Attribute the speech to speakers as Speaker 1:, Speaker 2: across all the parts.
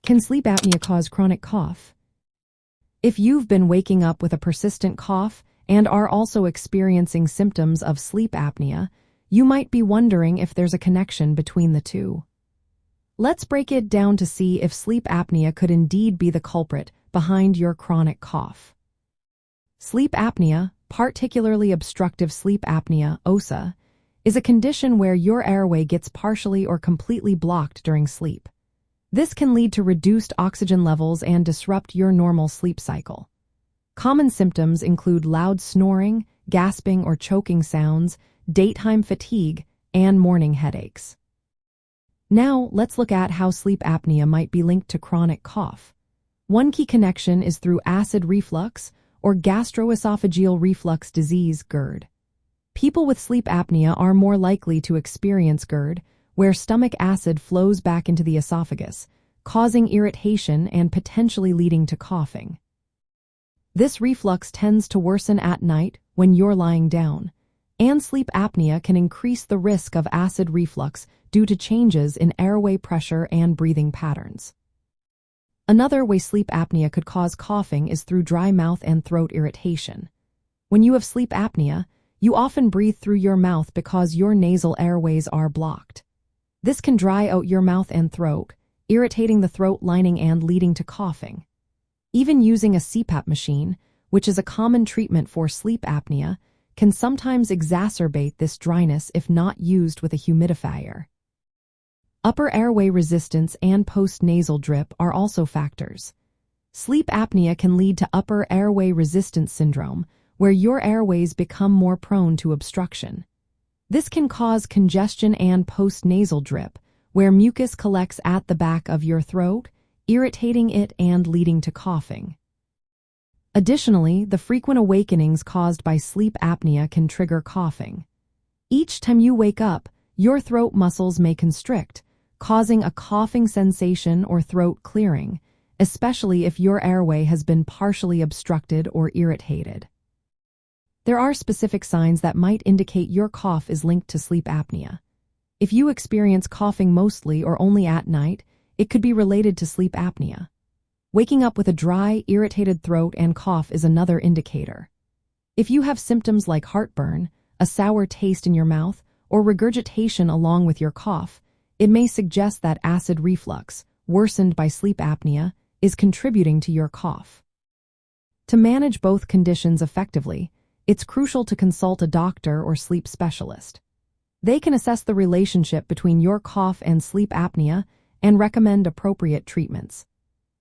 Speaker 1: Can sleep apnea cause chronic cough? If you've been waking up with a persistent cough and are also experiencing symptoms of sleep apnea, you might be wondering if there's a connection between the two. Let's break it down to see if sleep apnea could indeed be the culprit behind your chronic cough. Sleep apnea, particularly obstructive sleep apnea, OSA, is a condition where your airway gets partially or completely blocked during sleep. This can lead to reduced oxygen levels and disrupt your normal sleep cycle. Common symptoms include loud snoring, gasping or choking sounds, daytime fatigue, and morning headaches. Now, let's look at how sleep apnea might be linked to chronic cough. One key connection is through acid reflux or gastroesophageal reflux disease, GERD. People with sleep apnea are more likely to experience GERD, where stomach acid flows back into the esophagus, causing irritation and potentially leading to coughing. This reflux tends to worsen at night when you're lying down, and sleep apnea can increase the risk of acid reflux due to changes in airway pressure and breathing patterns. Another way sleep apnea could cause coughing is through dry mouth and throat irritation. When you have sleep apnea, you often breathe through your mouth because your nasal airways are blocked. This can dry out your mouth and throat, irritating the throat lining and leading to coughing. Even using a CPAP machine, which is a common treatment for sleep apnea, can sometimes exacerbate this dryness if not used with a humidifier. Upper airway resistance and post-nasal drip are also factors. Sleep apnea can lead to upper airway resistance syndrome, where your airways become more prone to obstruction. This can cause congestion and post-nasal drip, where mucus collects at the back of your throat, irritating it and leading to coughing. Additionally, the frequent awakenings caused by sleep apnea can trigger coughing. Each time you wake up, your throat muscles may constrict, causing a coughing sensation or throat clearing, especially if your airway has been partially obstructed or irritated. There are specific signs that might indicate your cough is linked to sleep apnea. If you experience coughing mostly or only at night, it could be related to sleep apnea. Waking up with a dry, irritated throat and cough is another indicator. If you have symptoms like heartburn, a sour taste in your mouth, or regurgitation along with your cough, it may suggest that acid reflux, worsened by sleep apnea, is contributing to your cough. To manage both conditions effectively, it's crucial to consult a doctor or sleep specialist. They can assess the relationship between your cough and sleep apnea and recommend appropriate treatments.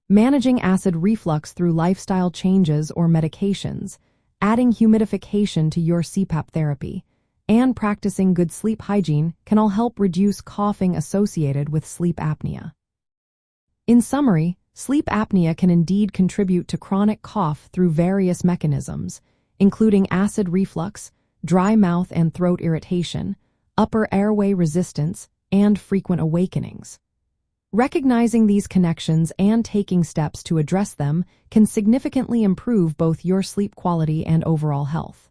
Speaker 1: Managing acid reflux through lifestyle changes or medications, adding humidification to your CPAP therapy, and practicing good sleep hygiene can all help reduce coughing associated with sleep apnea. In summary, sleep apnea can indeed contribute to chronic cough through various mechanisms, including acid reflux, dry mouth and throat irritation, upper airway resistance, and frequent awakenings. Recognizing these connections and taking steps to address them can significantly improve both your sleep quality and overall health.